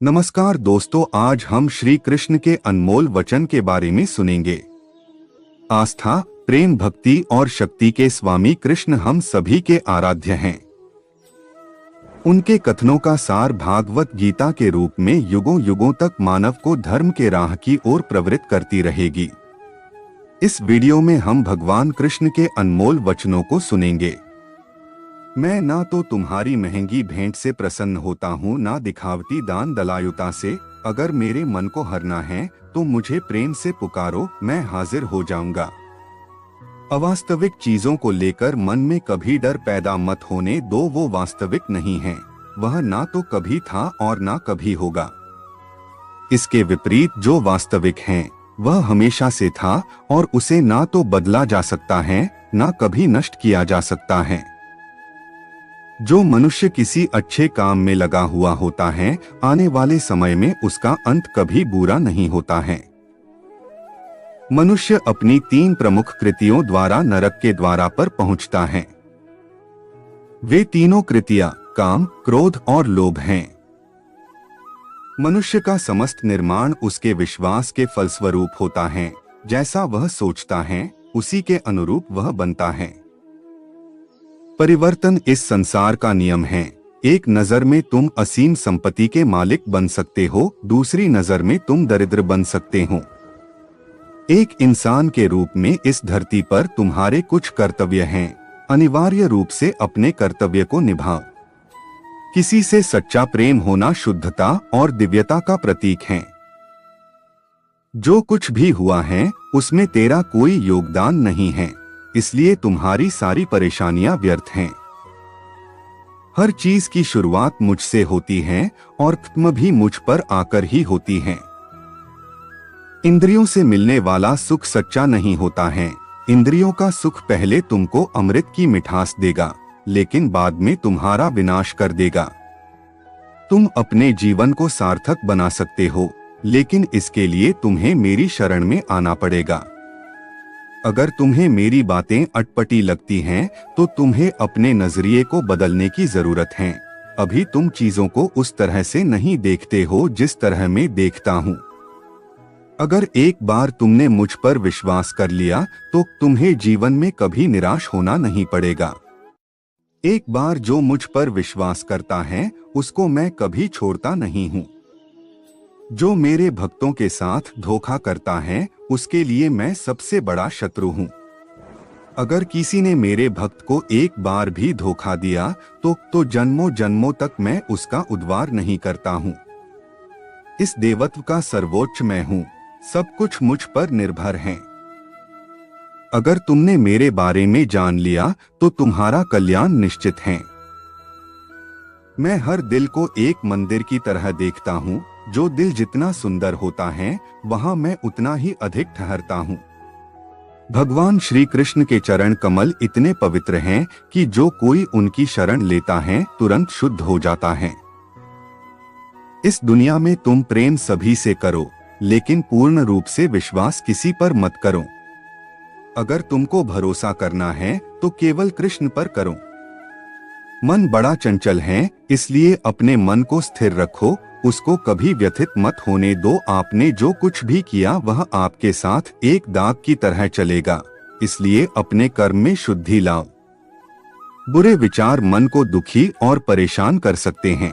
नमस्कार दोस्तों, आज हम श्री कृष्ण के अनमोल वचन के बारे में सुनेंगे। आस्था, प्रेम, भक्ति और शक्ति के स्वामी कृष्ण हम सभी के आराध्य हैं। उनके कथनों का सार भागवत गीता के रूप में युगों युगों तक मानव को धर्म के राह की ओर प्रवृत्त करती रहेगी। इस वीडियो में हम भगवान कृष्ण के अनमोल वचनों को सुनेंगे। मैं ना तो तुम्हारी महंगी भेंट से प्रसन्न होता हूँ, ना दिखावटी दान दलायुता से। अगर मेरे मन को हरना है तो मुझे प्रेम से पुकारो, मैं हाजिर हो जाऊंगा। अवास्तविक चीजों को लेकर मन में कभी डर पैदा मत होने दो, वो वास्तविक नहीं है। वह ना तो कभी था और ना कभी होगा। इसके विपरीत जो वास्तविक है वह हमेशा से था और उसे ना तो बदला जा सकता है, ना कभी नष्ट किया जा सकता है। जो मनुष्य किसी अच्छे काम में लगा हुआ होता है, आने वाले समय में उसका अंत कभी बुरा नहीं होता है। मनुष्य अपनी 3 प्रमुख कृतियों द्वारा नरक के द्वारा पर पहुंचता है। वे तीनों कृतियां काम, क्रोध और लोभ हैं। मनुष्य का समस्त निर्माण उसके विश्वास के फलस्वरूप होता है। जैसा वह सोचता है उसी के अनुरूप वह बनता है। परिवर्तन इस संसार का नियम है। एक नजर में तुम असीम संपत्ति के मालिक बन सकते हो, दूसरी नजर में तुम दरिद्र बन सकते हो। एक इंसान के रूप में इस धरती पर तुम्हारे कुछ कर्तव्य हैं। अनिवार्य रूप से अपने कर्तव्य को निभाओ। किसी से सच्चा प्रेम होना शुद्धता और दिव्यता का प्रतीक है। जो कुछ भी हुआ है उसमें तेरा कोई योगदान नहीं है, इसलिए तुम्हारी सारी परेशानियां व्यर्थ हैं। हर चीज की शुरुआत मुझसे होती है और खत्म भी मुझ पर आकर ही होती है। इंद्रियों से मिलने वाला सुख सच्चा नहीं होता है। इंद्रियों का सुख पहले तुमको अमृत की मिठास देगा, लेकिन बाद में तुम्हारा विनाश कर देगा। तुम अपने जीवन को सार्थक बना सकते हो, लेकिन इसके लिए तुम्हें मेरी शरण में आना पड़ेगा। अगर तुम्हें मेरी बातें अटपटी लगती हैं, तो तुम्हें अपने नजरिए को बदलने की जरूरत है। अभी तुम चीजों को उस तरह से नहीं देखते हो जिस तरह मैं देखता हूँ। अगर एक बार तुमने मुझ पर विश्वास कर लिया तो तुम्हें जीवन में कभी निराश होना नहीं पड़ेगा। एक बार जो मुझ पर विश्वास करता है उसको मैं कभी छोड़ता नहीं हूँ। जो मेरे भक्तों के साथ धोखा करता है उसके लिए मैं सबसे बड़ा शत्रु हूँ। अगर किसी ने मेरे भक्त को एक बार भी धोखा दिया तो जन्मों जन्मों तक मैं उसका उद्धार नहीं करता हूँ। इस देवत्व का सर्वोच्च मैं हूँ, सब कुछ मुझ पर निर्भर है। अगर तुमने मेरे बारे में जान लिया तो तुम्हारा कल्याण निश्चित है। मैं हर दिल को एक मंदिर की तरह देखता हूँ। जो दिल जितना सुंदर होता है वहां मैं उतना ही अधिक ठहरता हूँ। भगवान श्री कृष्ण के चरण कमल इतने पवित्र हैं कि जो कोई उनकी शरण लेता है तुरंत शुद्ध हो जाता है। इस दुनिया में तुम प्रेम सभी से करो, लेकिन पूर्ण रूप से विश्वास किसी पर मत करो। अगर तुमको भरोसा करना है तो केवल कृष्ण पर करो। मन बड़ा चंचल है, इसलिए अपने मन को स्थिर रखो, उसको कभी व्यथित मत होने दो। आपने जो कुछ भी किया वह आपके साथ एक दाग की तरह चलेगा, इसलिए अपने कर्म में शुद्धि लाओ। बुरे विचार मन को दुखी और परेशान कर सकते हैं,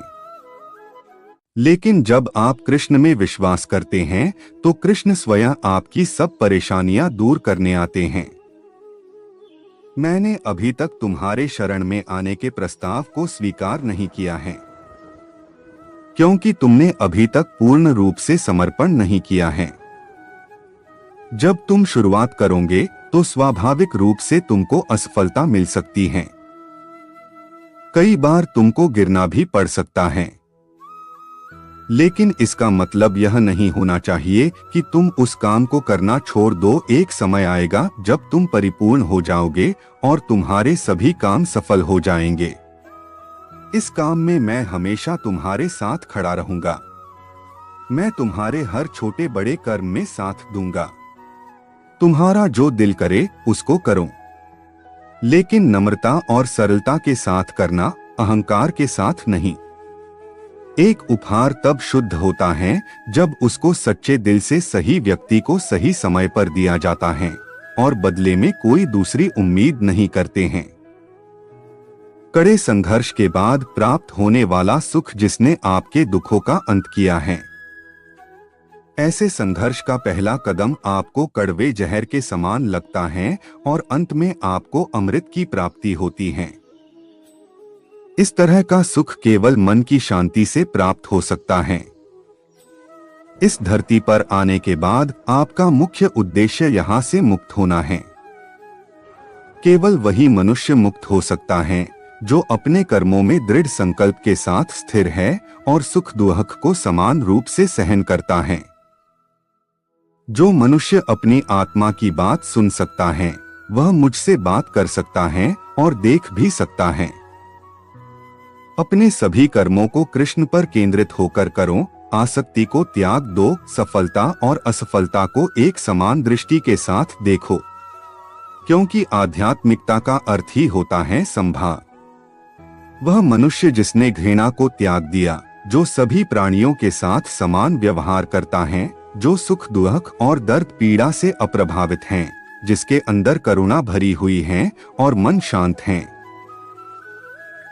लेकिन जब आप कृष्ण में विश्वास करते हैं तो कृष्ण स्वयं आपकी सब परेशानियां दूर करने आते हैं। मैंने अभी तक तुम्हारे शरण में आने के प्रस्ताव को स्वीकार नहीं किया है, क्योंकि तुमने अभी तक पूर्ण रूप से समर्पण नहीं किया है। जब तुम शुरुआत करोगे तो स्वाभाविक रूप से तुमको असफलता मिल सकती है। कई बार तुमको गिरना भी पड़ सकता है, लेकिन इसका मतलब यह नहीं होना चाहिए कि तुम उस काम को करना छोड़ दो। एक समय आएगा जब तुम परिपूर्ण हो जाओगे और तुम्हारे सभी काम सफल हो जाएंगे। इस काम में मैं हमेशा तुम्हारे साथ खड़ा रहूंगा। मैं तुम्हारे हर छोटे बड़े कर्म में साथ दूंगा। तुम्हारा जो दिल करे उसको करो, लेकिन नम्रता और सरलता के साथ करना, अहंकार के साथ नहीं। एक उपहार तब शुद्ध होता है जब उसको सच्चे दिल से सही व्यक्ति को सही समय पर दिया जाता है और बदले में कोई दूसरी उम्मीद नहीं करते हैं। कड़े संघर्ष के बाद प्राप्त होने वाला सुख जिसने आपके दुखों का अंत किया है। ऐसे संघर्ष का पहला कदम आपको कड़वे जहर के समान लगता है और अंत में आपको अमृत की प्राप्ति होती है। इस तरह का सुख केवल मन की शांति से प्राप्त हो सकता है। इस धरती पर आने के बाद आपका मुख्य उद्देश्य यहाँ से मुक्त होना है। केवल वही मनुष्य मुक्त हो सकता है जो अपने कर्मों में दृढ़ संकल्प के साथ स्थिर है और सुख दुख को समान रूप से सहन करता है। जो मनुष्य अपनी आत्मा की बात सुन सकता है वह मुझसे बात कर सकता है और देख भी सकता है। अपने सभी कर्मों को कृष्ण पर केंद्रित होकर करो, आसक्ति को त्याग दो, सफलता और असफलता को एक समान दृष्टि के साथ देखो, क्योंकि आध्यात्मिकता का अर्थ ही होता है समभाव। वह मनुष्य जिसने घृणा को त्याग दिया, जो सभी प्राणियों के साथ समान व्यवहार करता है, जो सुख दुख और दर्द पीड़ा से अप्रभावित हैं, जिसके अंदर करुणा भरी हुई है और मन शांत है,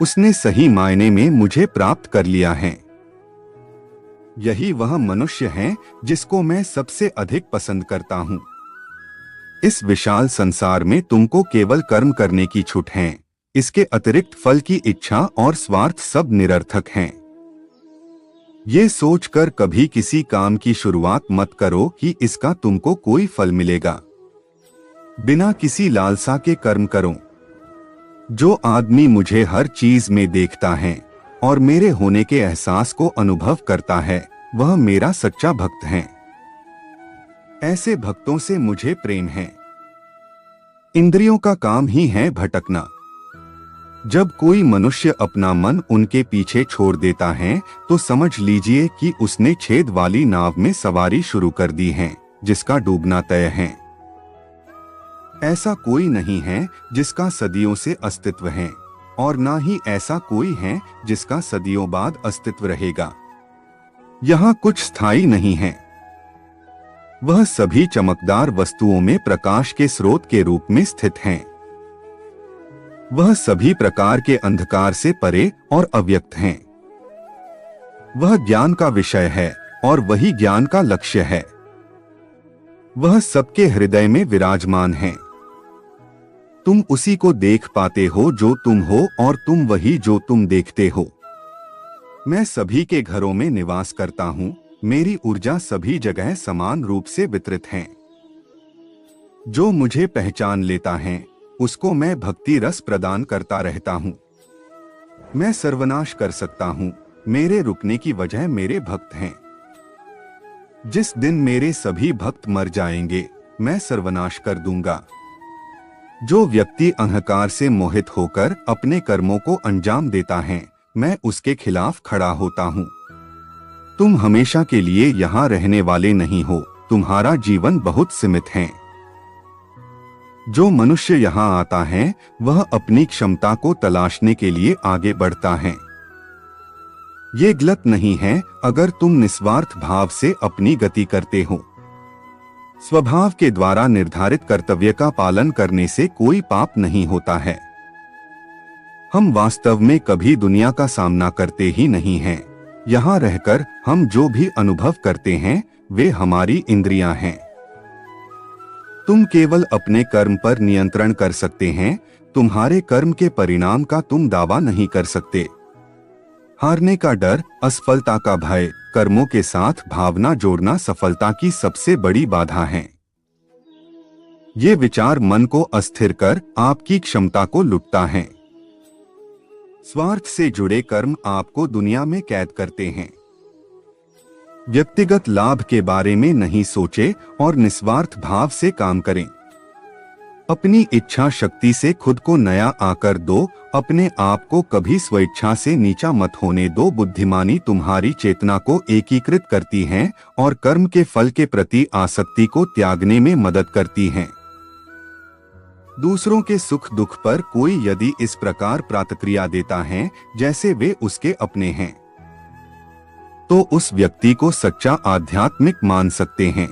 उसने सही मायने में मुझे प्राप्त कर लिया है। यही वह मनुष्य है जिसको मैं सबसे अधिक पसंद करता हूँ। इस विशाल संसार में तुमको केवल कर्म करने की छूट है। इसके अतिरिक्त फल की इच्छा और स्वार्थ सब निरर्थक हैं। ये सोचकर कभी किसी काम की शुरुआत मत करो कि इसका तुमको कोई फल मिलेगा। बिना किसी लालसा के कर्म करो। जो आदमी मुझे हर चीज में देखता है और मेरे होने के एहसास को अनुभव करता है, वह मेरा सच्चा भक्त है। ऐसे भक्तों से मुझे प्रेम है। इंद्रियों का काम ही है भटकना। जब कोई मनुष्य अपना मन उनके पीछे छोड़ देता है तो समझ लीजिए कि उसने छेद वाली नाव में सवारी शुरू कर दी है, जिसका डूबना तय है। ऐसा कोई नहीं है जिसका सदियों से अस्तित्व है और ना ही ऐसा कोई है जिसका सदियों बाद अस्तित्व रहेगा। यहाँ कुछ स्थायी नहीं है। वह सभी चमकदार वस्तुओं में प्रकाश के स्रोत के रूप में स्थित हैं। वह सभी प्रकार के अंधकार से परे और अव्यक्त हैं। वह ज्ञान का विषय है और वही ज्ञान का लक्ष्य है। वह सबके हृदय में विराजमान है। तुम उसी को देख पाते हो जो तुम हो और तुम वही जो तुम देखते हो। मैं सभी के घरों में निवास करता हूँ। मेरी ऊर्जा सभी जगह समान रूप से वितरित है। जो मुझे पहचान लेता है उसको मैं भक्ति रस प्रदान करता रहता हूँ। मैं सर्वनाश कर सकता हूँ, मेरे रुकने की वजह मेरे भक्त हैं। जिस दिन मेरे सभी भक्त मर जाएंगे मैं सर्वनाश कर दूंगा। जो व्यक्ति अहंकार से मोहित होकर अपने कर्मों को अंजाम देता है, मैं उसके खिलाफ खड़ा होता हूँ। तुम हमेशा के लिए यहाँ रहने वाले नहीं हो। तुम्हारा जीवन बहुत सीमित है। जो मनुष्य यहाँ आता है वह अपनी क्षमता को तलाशने के लिए आगे बढ़ता है। ये गलत नहीं है अगर तुम निस्वार्थ भाव से अपनी गति करते हो। स्वभाव के द्वारा निर्धारित कर्तव्य का पालन करने से कोई पाप नहीं होता है। हम वास्तव में कभी दुनिया का सामना करते ही नहीं हैं। यहाँ रहकर हम जो भी अनुभव करते हैं वे हमारी इंद्रियां हैं। तुम केवल अपने कर्म पर नियंत्रण कर सकते हैं। तुम्हारे कर्म के परिणाम का तुम दावा नहीं कर सकते। हारने का डर, असफलता का भय, कर्मों के साथ भावना जोड़ना सफलता की सबसे बड़ी बाधा है। ये विचार मन को अस्थिर कर आपकी क्षमता को लुटता है। स्वार्थ से जुड़े कर्म आपको दुनिया में कैद करते हैं। व्यक्तिगत लाभ के बारे में नहीं सोचे और निस्वार्थ भाव से काम करें। अपनी इच्छा शक्ति से खुद को नया आकर दो। अपने आप को कभी स्वेच्छा से नीचा मत होने दो। बुद्धिमानी तुम्हारी चेतना को एकीकृत करती है और कर्म के फल के प्रति आसक्ति को त्यागने में मदद करती है। दूसरों के सुख दुख पर कोई यदि इस प्रकार प्रतिक्रिया देता है जैसे वे उसके अपने हैं, तो उस व्यक्ति को सच्चा आध्यात्मिक मान सकते हैं।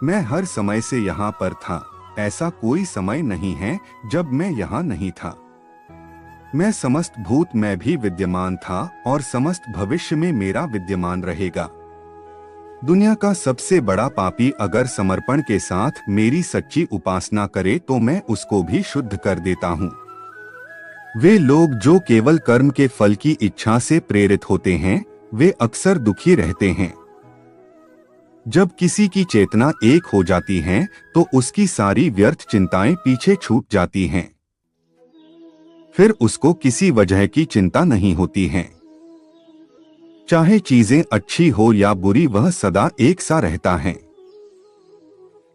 मैं हर समय से यहाँ पर था, ऐसा कोई समय नहीं है जब मैं यहाँ नहीं था। मैं समस्त भूत में भी विद्यमान था और समस्त भविष्य में मेरा विद्यमान रहेगा। दुनिया का सबसे बड़ा पापी अगर समर्पण के साथ मेरी सच्ची उपासना करे तो मैं उसको भी शुद्ध कर देता हूँ। वे लोग जो केवल कर्म के फल की इच्छा से प्रेरित होते हैं, वे अक्सर दुखी रहते हैं। जब किसी की चेतना एक हो जाती है तो उसकी सारी व्यर्थ चिंताएं पीछे छूट जाती हैं। फिर उसको किसी वजह की चिंता नहीं होती है। चाहे चीजें अच्छी हो या बुरी, वह सदा एक सा रहता है।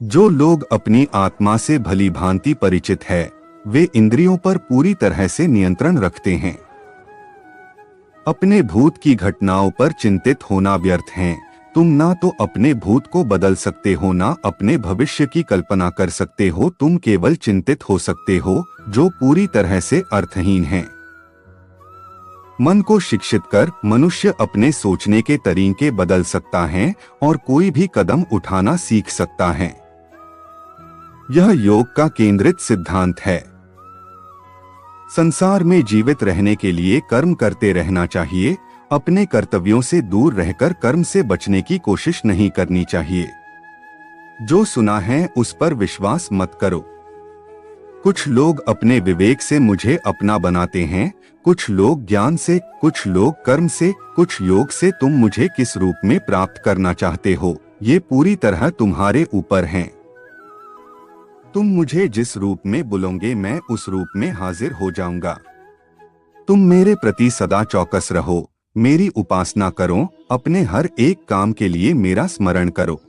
जो लोग अपनी आत्मा से भली भांति परिचित है, वे इंद्रियों पर पूरी तरह से नियंत्रण रखते हैं। अपने भूत की घटनाओं पर चिंतित होना व्यर्थ है। तुम ना तो अपने भूत को बदल सकते हो, ना अपने भविष्य की कल्पना कर सकते हो। तुम केवल चिंतित हो सकते हो, जो पूरी तरह से अर्थहीन है। मन को शिक्षित कर मनुष्य अपने सोचने के तरीके बदल सकता है और कोई भी कदम उठाना सीख सकता है। यह योग का केंद्रित सिद्धांत है। संसार में जीवित रहने के लिए कर्म करते रहना चाहिए। अपने कर्तव्यों से दूर रहकर कर्म से बचने की कोशिश नहीं करनी चाहिए। जो सुना है उस पर विश्वास मत करो। कुछ लोग अपने विवेक से मुझे अपना बनाते हैं, कुछ लोग ज्ञान से, कुछ लोग कर्म से, कुछ योग से। तुम मुझे किस रूप में प्राप्त करना चाहते हो, ये पूरी तरह तुम्हारे ऊपर है। तुम मुझे जिस रूप में बुलोगे मैं उस रूप में हाजिर हो जाऊंगा। तुम मेरे प्रति सदा चौकस रहो, मेरी उपासना करो, अपने हर एक काम के लिए मेरा स्मरण करो।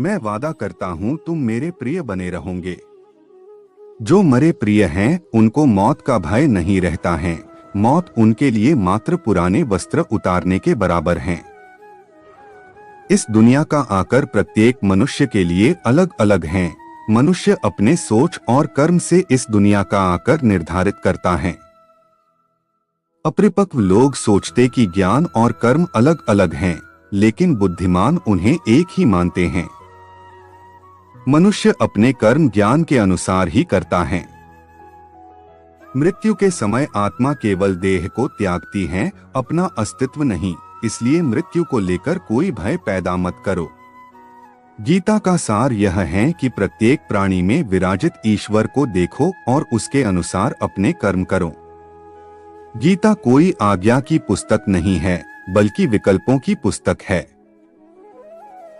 मैं वादा करता हूँ तुम मेरे प्रिय बने रहोगे। जो मरे प्रिय हैं उनको मौत का भय नहीं रहता है। मौत उनके लिए मात्र पुराने वस्त्र उतारने के बराबर है। इस दुनिया का आकर प्रत्येक मनुष्य के लिए अलग अलग है। मनुष्य अपने सोच और कर्म से इस दुनिया का आकर निर्धारित करता है। अपरिपक्व लोग सोचते कि ज्ञान और कर्म अलग अलग हैं, लेकिन बुद्धिमान उन्हें एक ही मानते हैं। मनुष्य अपने कर्म ज्ञान के अनुसार ही करता है। मृत्यु के समय आत्मा केवल देह को त्यागती है, अपना अस्तित्व नहीं। इसलिए मृत्यु को लेकर कोई भय पैदा मत करो। गीता का सार यह है कि प्रत्येक प्राणी में विराजित ईश्वर को देखो और उसके अनुसार अपने कर्म करो। गीता कोई आज्ञा की पुस्तक नहीं है, बल्कि विकल्पों की पुस्तक है।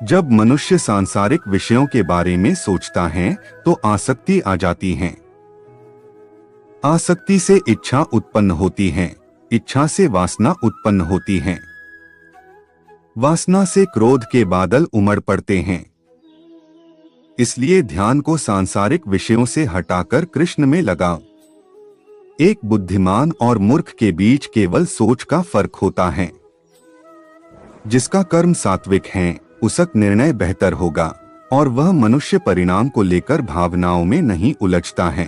जब मनुष्य सांसारिक विषयों के बारे में सोचता है तो आसक्ति आ जाती है। आसक्ति से इच्छा उत्पन्न होती है, इच्छा से वासना उत्पन्न होती है, वासना से क्रोध के बादल उमड़ पड़ते हैं। इसलिए ध्यान को सांसारिक विषयों से हटाकर कृष्ण में लगाओ। एक बुद्धिमान और मूर्ख के बीच केवल सोच का फर्क होता है। जिसका कर्म सात्विक है उसका निर्णय बेहतर होगा और वह मनुष्य परिणाम को लेकर भावनाओं में नहीं उलझता है।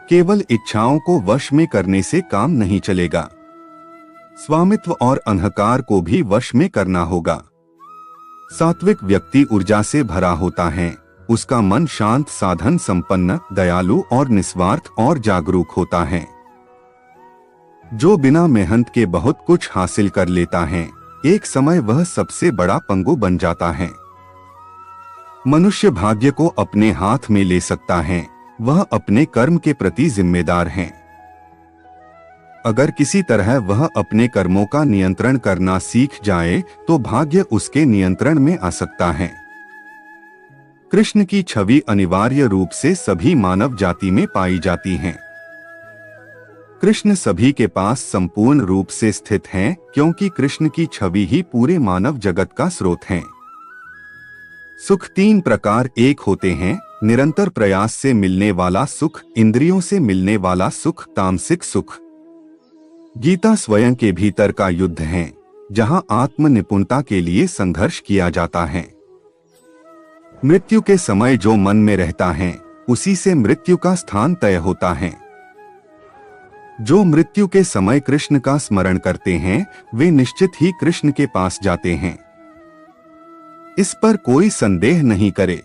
केवल इच्छाओं को वश में करने से काम नहीं चलेगा। स्वामित्व और अहंकार को भी वश में करना होगा। सात्विक व्यक्ति ऊर्जा से भरा होता है। उसका मन शांत, साधन संपन्न, दयालु और निस्वार्थ और जागरूक होता है। जो बिना मेहनत के बहुत कुछ हासिल कर लेता है, एक समय वह सबसे बड़ा पंगु बन जाता है। मनुष्य भाग्य को अपने हाथ में ले सकता है, वह अपने कर्म के प्रति जिम्मेदार है। अगर किसी तरह वह अपने कर्मों का नियंत्रण करना सीख जाए तो भाग्य उसके नियंत्रण में आ सकता है। कृष्ण की छवि अनिवार्य रूप से सभी मानव जाति में पाई जाती है। कृष्ण सभी के पास संपूर्ण रूप से स्थित हैं, क्योंकि कृष्ण की छवि ही पूरे मानव जगत का स्रोत है। सुख तीन प्रकार एक होते हैं: निरंतर प्रयास से मिलने वाला सुख, इंद्रियों से मिलने वाला सुख, तामसिक सुख। गीता स्वयं के भीतर का युद्ध है, जहां आत्म निपुणता के लिए संघर्ष किया जाता है। मृत्यु के समय जो मन में रहता है, उसी से मृत्यु का स्थान तय होता है। जो मृत्यु के समय कृष्ण का स्मरण करते हैं वे निश्चित ही कृष्ण के पास जाते हैं। इस पर कोई संदेह नहीं करे।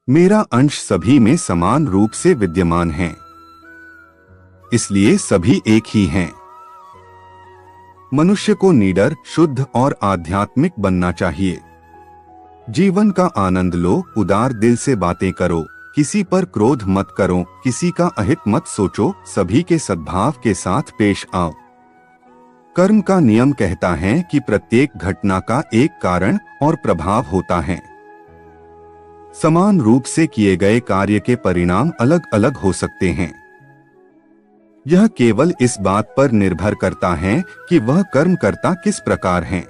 मेरा अंश सभी में समान रूप से विद्यमान है, इसलिए सभी एक ही हैं। मनुष्य को निडर, शुद्ध और आध्यात्मिक बनना चाहिए। जीवन का आनंद लो, उदार दिल से बातें करो, किसी पर क्रोध मत करो, किसी का अहित मत सोचो, सभी के सद्भाव के साथ पेश आओ। कर्म का नियम कहता है कि प्रत्येक घटना का एक कारण और प्रभाव होता है। समान रूप से किए गए कार्य के परिणाम अलग अलग हो सकते हैं। यह केवल इस बात पर निर्भर करता है कि वह कर्म करता किस प्रकार है।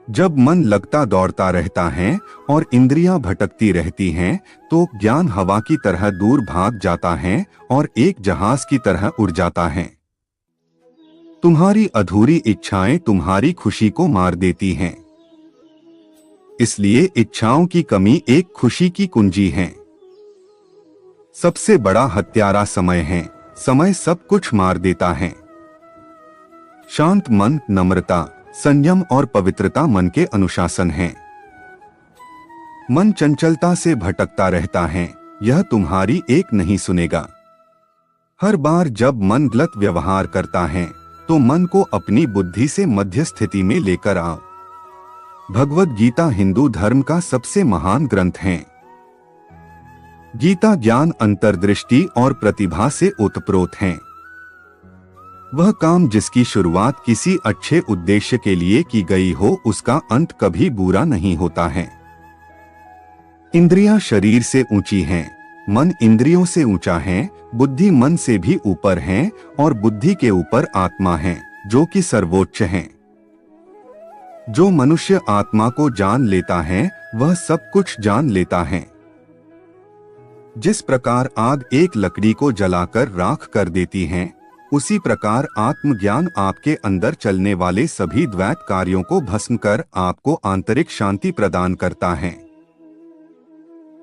जब मन लगता दौड़ता रहता है और इंद्रियां भटकती रहती हैं, तो ज्ञान हवा की तरह दूर भाग जाता है और एक जहाज की तरह उड़ जाता है। तुम्हारी अधूरी इच्छाएं तुम्हारी खुशी को मार देती हैं। इसलिए इच्छाओं की कमी एक खुशी की कुंजी है। सबसे बड़ा हत्यारा समय है। समय सब कुछ मार देता है। शांत मन, नम्रता, संयम और पवित्रता मन के अनुशासन हैं। मन चंचलता से भटकता रहता है, यह तुम्हारी एक नहीं सुनेगा। हर बार जब मन गलत व्यवहार करता है तो मन को अपनी बुद्धि से मध्य स्थिति में लेकर आओ। भगवद गीता हिंदू धर्म का सबसे महान ग्रंथ है। गीता ज्ञान, अंतर्दृष्टि और प्रतिभा से ओतप्रोत है। वह काम जिसकी शुरुआत किसी अच्छे उद्देश्य के लिए की गई हो, उसका अंत कभी बुरा नहीं होता है। इंद्रियां शरीर से ऊंची हैं, मन इंद्रियों से ऊंचा है, बुद्धि मन से भी ऊपर है और बुद्धि के ऊपर आत्मा है, जो कि सर्वोच्च है। जो मनुष्य आत्मा को जान लेता है वह सब कुछ जान लेता है। जिस प्रकार आग एक लकड़ी को जलाकर राख कर देती है, उसी प्रकार आत्मज्ञान आपके अंदर चलने वाले सभी द्वैत कार्यों को भस्म कर आपको आंतरिक शांति प्रदान करता है।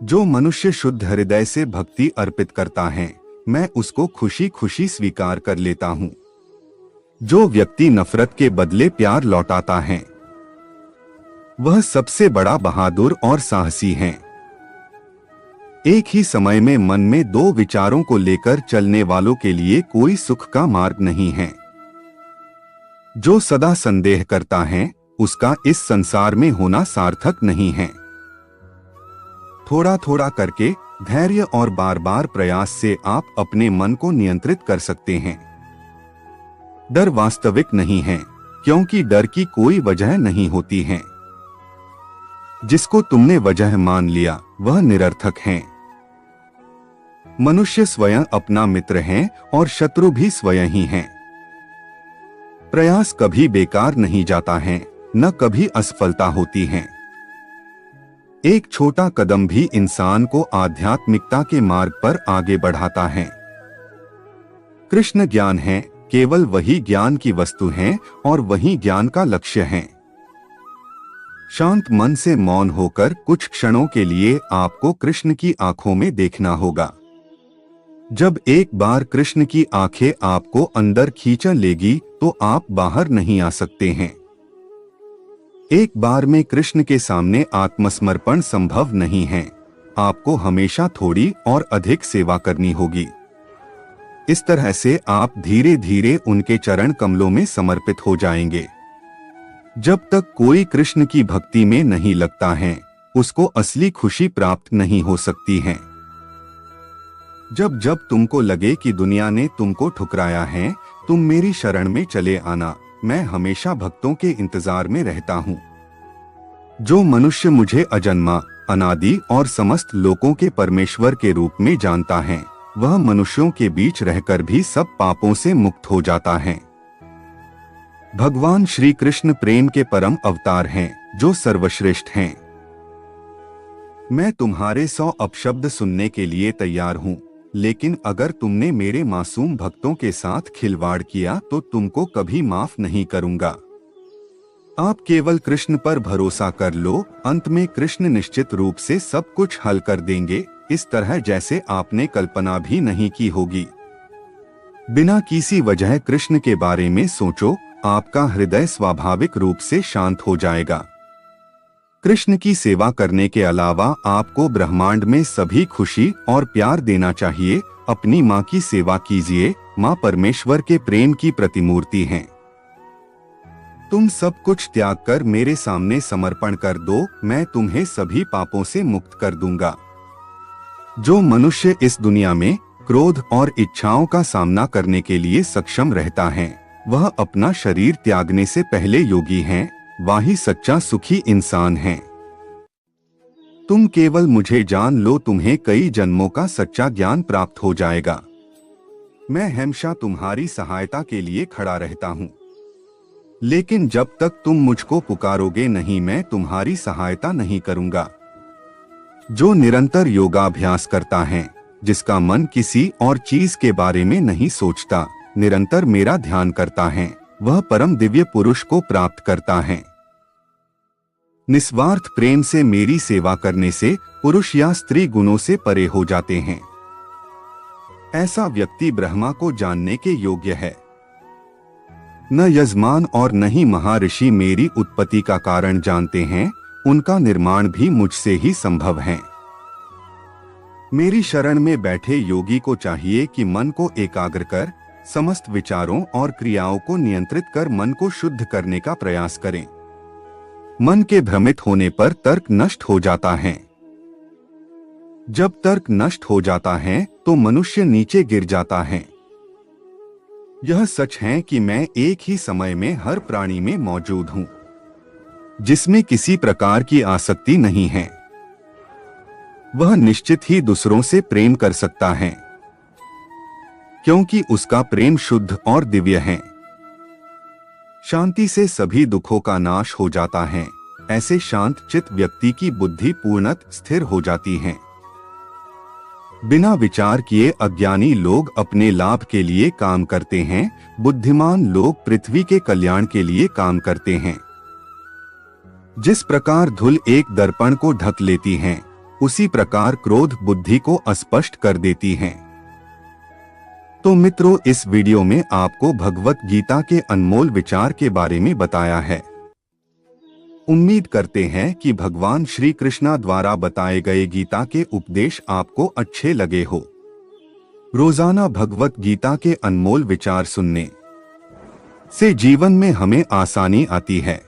जो मनुष्य शुद्ध हृदय से भक्ति अर्पित करता है, मैं उसको खुशी खुशी स्वीकार कर लेता हूँ। जो व्यक्ति नफरत के बदले प्यार लौटाता है, वह सबसे बड़ा बहादुर और साहसी है। एक ही समय में मन में दो विचारों को लेकर चलने वालों के लिए कोई सुख का मार्ग नहीं है। जो सदा संदेह करता है, उसका इस संसार में होना सार्थक नहीं है। थोड़ा थोड़ा करके, धैर्य और बार बार प्रयास से आप अपने मन को नियंत्रित कर सकते हैं। डर वास्तविक नहीं है, क्योंकि डर की कोई वजह नहीं होती है। जिसको तुमने वजह मान लिया वह निरर्थक है। मनुष्य स्वयं अपना मित्र है और शत्रु भी स्वयं ही है। प्रयास कभी बेकार नहीं जाता है, न कभी असफलता होती है। एक छोटा कदम भी इंसान को आध्यात्मिकता के मार्ग पर आगे बढ़ाता है। कृष्ण ज्ञान है, केवल वही ज्ञान की वस्तु है और वही ज्ञान का लक्ष्य है। शांत मन से मौन होकर कुछ क्षणों के लिए आपको कृष्ण की आंखों में देखना होगा। जब एक बार कृष्ण की आंखें आपको अंदर खींच लेगी तो आप बाहर नहीं आ सकते हैं। एक बार में कृष्ण के सामने आत्मसमर्पण संभव नहीं है। आपको हमेशा थोड़ी और अधिक सेवा करनी होगी। इस तरह से आप धीरे धीरे उनके चरण कमलों में समर्पित हो जाएंगे। जब तक कोई कृष्ण की भक्ति में नहीं लगता है, उसको असली खुशी प्राप्त नहीं हो सकती है। जब जब तुमको लगे कि दुनिया ने तुमको ठुकराया है, तुम मेरी शरण में चले आना। मैं हमेशा भक्तों के इंतजार में रहता हूँ। जो मनुष्य मुझे अजन्मा, अनादि और समस्त लोकों के परमेश्वर के रूप में जानता है, वह मनुष्यों के बीच रहकर भी सब पापों से मुक्त हो जाता है। भगवान श्री कृष्ण प्रेम के परम अवतार हैं, जो सर्वश्रेष्ठ हैं। मैं तुम्हारे 100 अपशब्द सुनने के लिए तैयार हूँ, लेकिन अगर तुमने मेरे मासूम भक्तों के साथ खिलवाड़ किया तो तुमको कभी माफ नहीं करूंगा। आप केवल कृष्ण पर भरोसा कर लो, अंत में कृष्ण निश्चित रूप से सब कुछ हल कर देंगे, इस तरह जैसे आपने कल्पना भी नहीं की होगी। बिना किसी वजह कृष्ण के बारे में सोचो, आपका हृदय स्वाभाविक रूप से शांत हो जाएगा। कृष्ण की सेवा करने के अलावा आपको ब्रह्मांड में सभी खुशी और प्यार देना चाहिए। अपनी माँ की सेवा कीजिए, माँ परमेश्वर के प्रेम की प्रतिमूर्ति हैं। तुम सब कुछ त्याग कर मेरे सामने समर्पण कर दो, मैं तुम्हें सभी पापों से मुक्त कर दूंगा। जो मनुष्य इस दुनिया में क्रोध और इच्छाओं का सामना करने के लिए सक्षम रहता है, वह अपना शरीर त्यागने से पहले योगी हैं, वही सच्चा सुखी इंसान है। तुम केवल मुझे जान लो, तुम्हें कई जन्मों का सच्चा ज्ञान प्राप्त हो जाएगा। मैं हमेशा तुम्हारी सहायता के लिए खड़ा रहता हूँ, लेकिन जब तक तुम मुझको पुकारोगे नहीं, मैं तुम्हारी सहायता नहीं करूँगा। जो निरंतर योगाभ्यास करता है, जिसका मन किसी और चीज के बारे में नहीं सोचता, निरंतर मेरा ध्यान करता है, वह परम दिव्य पुरुष को प्राप्त करता है। निस्वार्थ प्रेम से मेरी सेवा करने से पुरुष या स्त्री गुणों से परे हो जाते हैं। ऐसा व्यक्ति ब्रह्मा को जानने के योग्य है। न यजमान और न ही महर्षि मेरी उत्पत्ति का कारण जानते हैं, उनका निर्माण भी मुझसे ही संभव है। मेरी शरण में बैठे योगी को चाहिए कि मन को एकाग्र कर समस्त विचारों और क्रियाओं को नियंत्रित कर मन को शुद्ध करने का प्रयास करें। मन के भ्रमित होने पर तर्क नष्ट हो जाता है। जब तर्क नष्ट हो जाता है तो मनुष्य नीचे गिर जाता है। यह सच है कि मैं एक ही समय में हर प्राणी में मौजूद हूँ, जिसमें किसी प्रकार की आसक्ति नहीं है। वह निश्चित ही दूसरों से प्रेम कर सकता है, क्योंकि उसका प्रेम शुद्ध और दिव्य है। शांति से सभी दुखों का नाश हो जाता है। ऐसे शांत चित्त व्यक्ति की बुद्धि पूर्णतः स्थिर हो जाती है। बिना विचार किए अज्ञानी लोग अपने लाभ के लिए काम करते हैं, बुद्धिमान लोग पृथ्वी के कल्याण के लिए काम करते हैं। जिस प्रकार धूल एक दर्पण को ढक लेती है, उसी प्रकार क्रोध बुद्धि को अस्पष्ट कर देती है। तो मित्रों, इस वीडियो में आपको भगवत गीता के अनमोल विचार के बारे में बताया है। उम्मीद करते हैं कि भगवान श्री कृष्ण द्वारा बताए गए गीता के उपदेश आपको अच्छे लगे हो। रोजाना भगवत गीता के अनमोल विचार सुनने से जीवन में हमें आसानी आती है।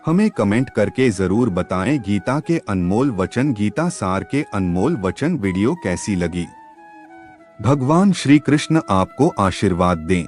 हमें कमेंट करके जरूर बताएं गीता के अनमोल वचन, गीता सार के अनमोल वचन वीडियो कैसी लगी। भगवान श्री कृष्ण आपको आशीर्वाद दें।